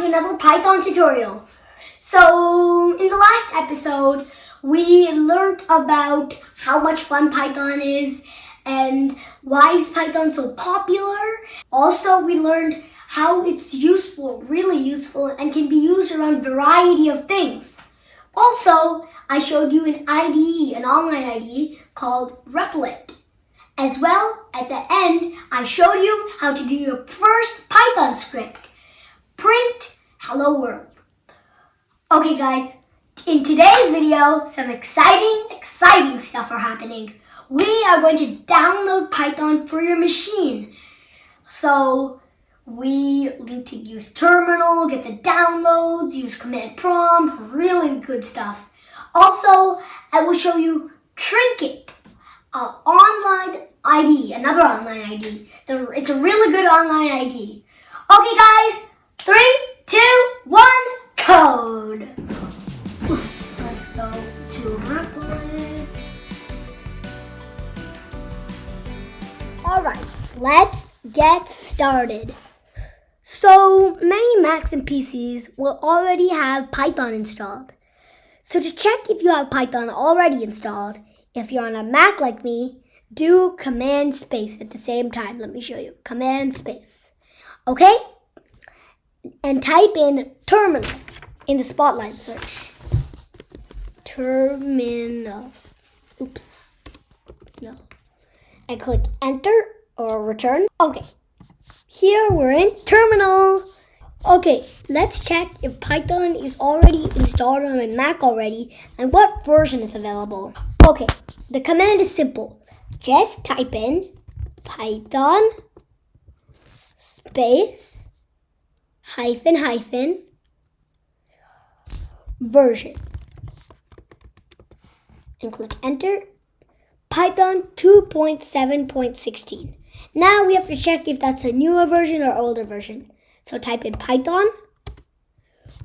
to another Python tutorial. So in the last episode, we learned about how much fun Python is and why is Python so popular. Also, we learned how it's useful, really useful, and can be used around a variety of things. Also, I showed you an IDE, an online IDE called Replit. As well, at the end, I showed you how to do your first Python script. Print Hello World. Okay guys, in today's video, some exciting stuff are happening. We are going to download Python for your machine. So, we need to use terminal, get the downloads, use command prompt, really good stuff. Also, I will show you Trinket, an online IDE, another online IDE. It's a really good online IDE. Okay guys, 3, 2, 1, code. Let's go to Replit. Alright, let's get started. So many Macs and PCs will already have Python installed. So to check if you have Python already installed, if you're on a Mac like me, do command space at the same time. Let me show you. Command space. Okay? And type in terminal in the spotlight search. Terminal. Oops. No. And click enter or return. Okay. Here we're in terminal. Okay, let's check if Python is already installed on my Mac already and what version is available. Okay, the command is simple. Just type in Python space hyphen version and click enter. Python 2.7.16. Now we have to check if that's a newer version or older version. So type in Python.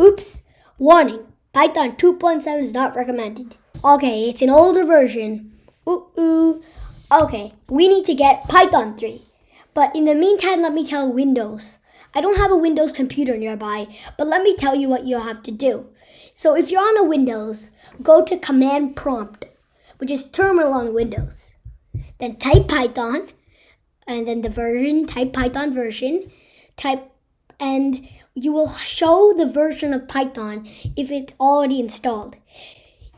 Oops, warning, Python 2.7 is not recommended. Okay, it's an older version. Okay, we need to get Python 3. But in the meantime, let me tell Windows. I don't have a Windows computer nearby, but let me tell you what you have to do. So if you're on a Windows, go to command prompt, which is terminal on Windows. Then type Python, and then the version, type Python version, and you will show the version of Python if it's already installed.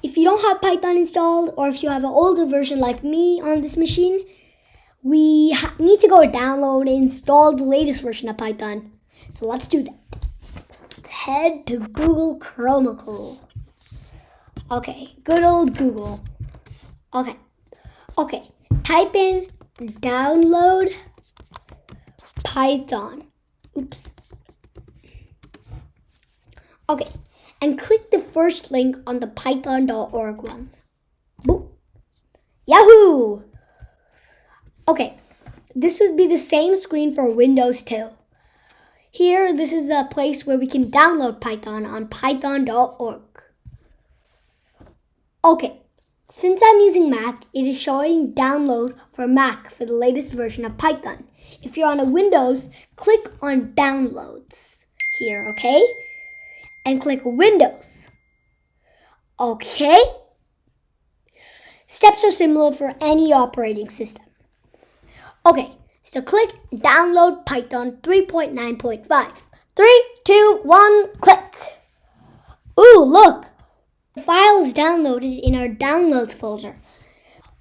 If you don't have Python installed, or if you have an older version like me on this machine, we need to go download and install the latest version of Python. So let's do that. Let's head to Google Chronicle. Okay, good old Google. Okay, type in download Python. Oops. Okay, and click the first link on the python.org one. Boop. Yahoo! Okay, this would be the same screen for Windows too. Here, this is the place where we can download Python on python.org. Okay, since I'm using Mac, it is showing download for Mac for the latest version of Python. If you're on a Windows, click on Downloads here, okay? And click Windows. Okay? Steps are similar for any operating system. Okay, so click Download Python 3.9.5. 3, 2, 1, click. Ooh, look! The file is downloaded in our Downloads folder.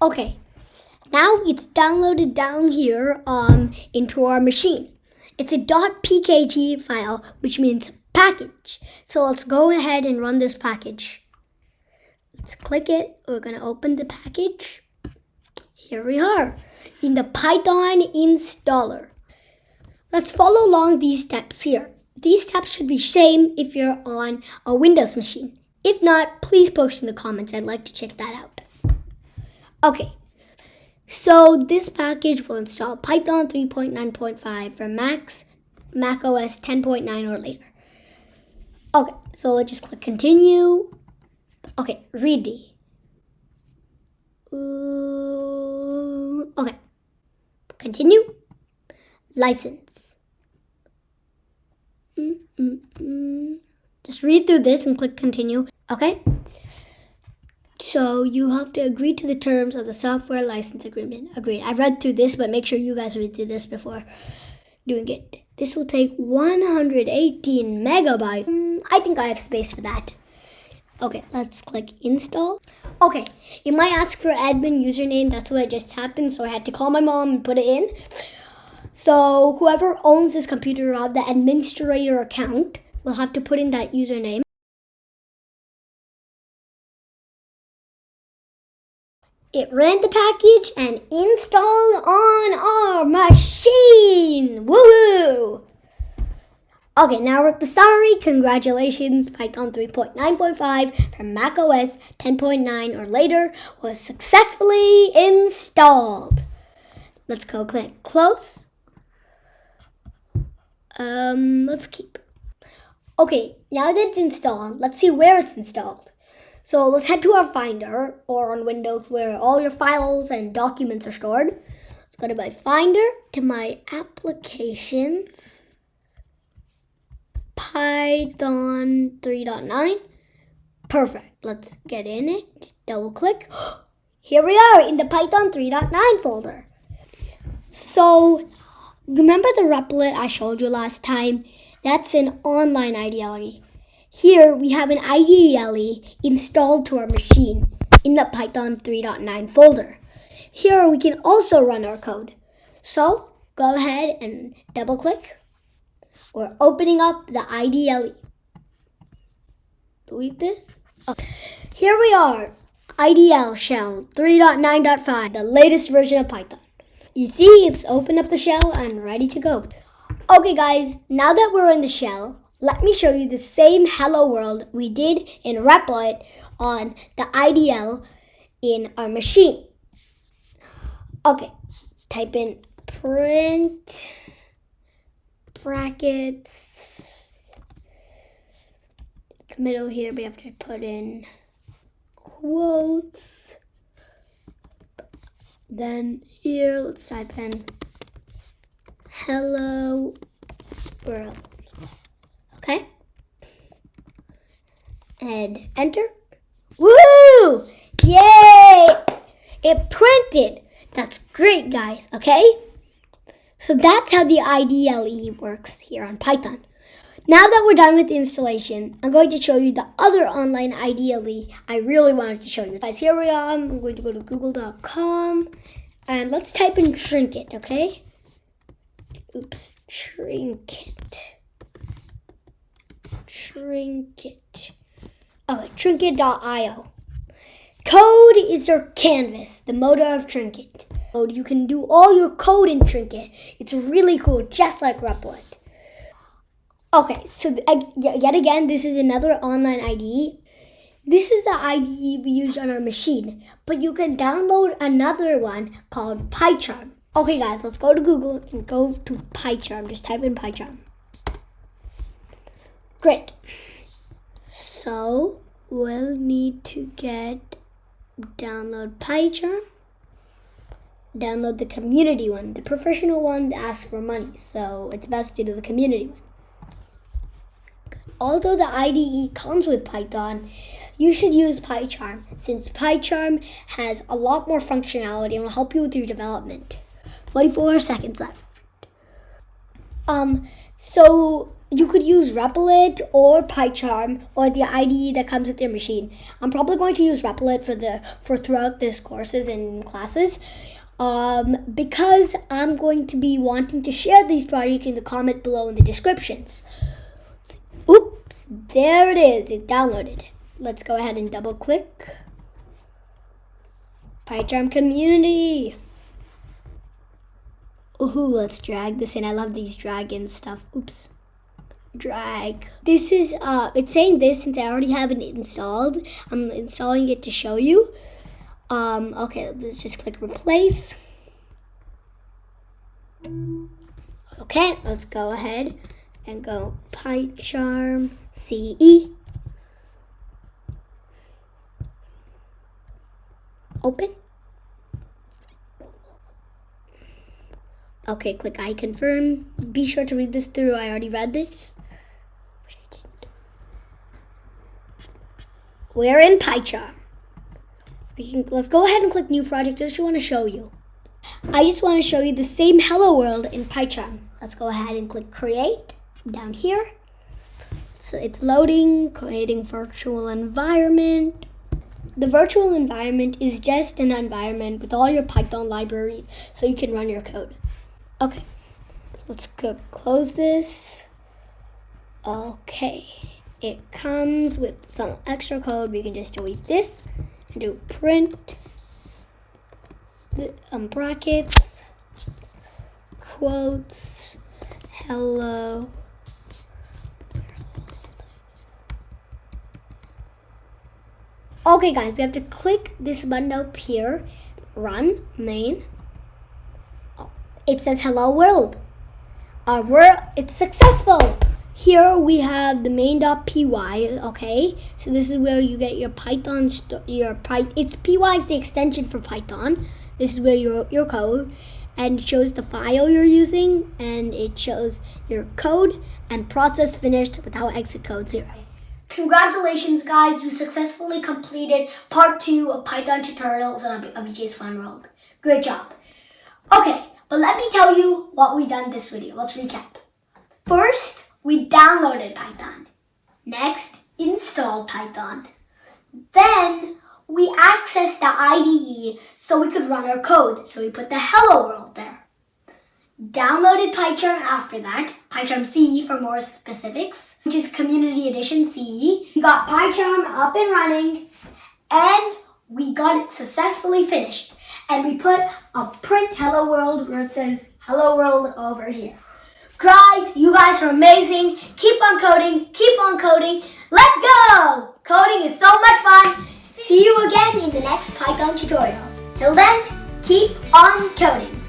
Okay, now it's downloaded down here into our machine. It's a .pkg file, which means package. So let's go ahead and run this package. Let's click it. We're going to open the package. Here we are in the Python installer. Let's follow along these steps here. These steps should be same if you're on a Windows machine. If not, please post in the comments. I'd like to check that out. Okay, so this package will install Python 3.9.5 for Mac OS 10.9 or later. Okay, so let's just click continue. Okay, ready. Okay, continue. License. Just read through this and click continue. Okay? So you have to agree to the terms of the software license agreement. Agreed. I read through this, but make sure you guys read through this before doing it. This will take 118 megabytes. I think I have space for that. Okay, let's click install. Okay, it might ask for admin username. That's what just happened. So I had to call my mom and put it in. So whoever owns this computer, the administrator account, will have to put in that username. It ran the package and installed on our machine. Woohoo! Okay, now we're at the summary. Congratulations, Python 3.9.5 from macOS 10.9 or later was successfully installed. Let's go click close. Let's keep. Okay, now that it's installed, let's see where it's installed. So let's head to our Finder, or on Windows where all your files and documents are stored. Let's go to my Finder, to my Applications, Python 3.9. Perfect. Let's get in it. Double click. Here we are in the Python 3.9 folder. So remember the replit I showed you last time? That's an online IDE. Here we have an IDE installed to our machine in the Python 3.9 folder. Here we can also run our code. So go ahead and double click. We're opening up the IDE. Delete this. Okay. Here we are, IDL shell 3.9.5, the latest version of Python. You see, it's opened up the shell and ready to go. Okay guys, now that we're in the shell, let me show you the same hello world we did in Replit on the IDL in our machine. Okay, type in print brackets. Middle here we have to put in quotes. Then here let's type in hello world. Okay, and enter. Woo! Yay! It printed. That's great, guys. Okay, so that's how the IDLE works here on Python. Now that we're done with the installation, I'm going to show you the other online IDLE I really wanted to show you. Guys, here we are. I'm going to go to google.com and let's type in trinket, okay? Oops, trinket. Okay, trinket.io. Code is your canvas, the motor of Trinket. You can do all your code in Trinket. It's really cool, just like Replit. Okay, so yet again, this is another online IDE. This is the IDE we used on our machine, but you can download another one called PyCharm. Okay guys, let's go to Google and go to PyCharm. Just type in PyCharm. Great. So we'll need to download PyCharm. Download the community one. The professional one asks for money, so it's best to do the community one. Although the IDE comes with Python, you should use PyCharm since PyCharm has a lot more functionality and will help you with your development. 44 seconds left. So you could use Replit or PyCharm or the IDE that comes with your machine. I'm probably going to use Replit for throughout this courses and classes. Because I'm going to be wanting to share these projects in the comment below in the descriptions. Oops, there it is. It downloaded. Let's go ahead and double click. PyCharm community. Ooh, let's drag this in. I love these drag-in stuff. Oops. Drag. This is, it's saying this since I already have it installed. I'm installing it to show you. Okay, let's just click replace. Okay, let's go ahead and go PyCharm CE. Open. Okay, click I confirm. Be sure to read this through. I already read this. we're in PyCharm. Let's go ahead and click new project. I just want to show you. I just want to show you the same hello world in PyCharm. Let's go ahead and click create down here. So it's loading, creating virtual environment. The virtual environment is just an environment with all your Python libraries so you can run your code. Okay, so let's close this. Okay, it comes with some extra code. We can just delete this and do print, brackets, quotes, hello. Okay guys, we have to click this button up here, run main. It says hello world. It's successful. Here we have the main.py, okay? So this is where you get your Python, it's py is the extension for Python. This is where your code, and it shows the file you're using, and it shows your code and process finished without exit code 0. Congratulations guys, you successfully completed part 2 of Python tutorials on Abhijay's Fun World. Great job. Okay, but let me tell you what we done this video. Let's recap. First, we downloaded Python. Next, installed Python. Then, we accessed the IDE so we could run our code. So we put the hello world there. Downloaded PyCharm after that, PyCharm CE for more specifics, which is Community Edition CE. We got PyCharm up and running, and we got it successfully finished. And we put a print hello world where it says hello world over here. Guys, you guys are amazing. Keep on coding, keep on coding. Let's go! Coding is so much fun. See you again in the next Python tutorial. Till then, keep on coding.